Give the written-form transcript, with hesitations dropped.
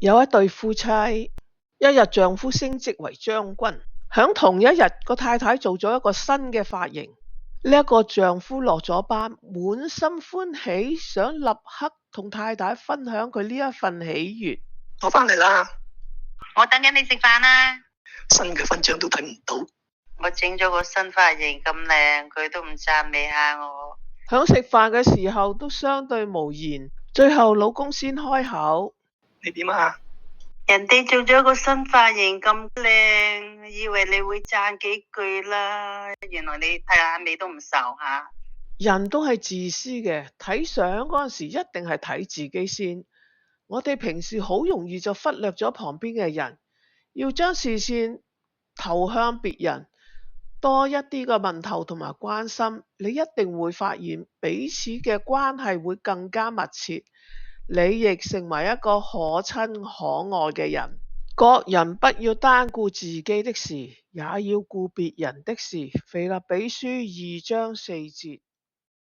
有一對夫妻，一日丈夫升職為將軍，響同一日個太太做咗一個新嘅髮型。呢一個丈夫落咗班，滿心歡喜，想立刻同太太分享佢呢一份喜悅。我返嚟啦，我等緊你食飯啦。新嘅勳章都睇唔到，我整咗個新髮型咁靚，佢都唔讚美下我。響食飯嘅時候都相對無言，最後老公先開口：你點啊？人哋做咗個新髮型咁靚，以為你會讚幾句啦，原來你睇下你都唔受下。人都係自私嘅，睇相嗰陣時一定係睇自己先。我哋平時好容易就忽略咗旁邊嘅人，要將視線投向別人，多一啲嘅問候同埋關心，你一定會發現彼此嘅關係會更加密切。你亦成為一個可親可愛嘅人。各人不要單顧自己的事，也要顧別人的事。腓立比書2章4節。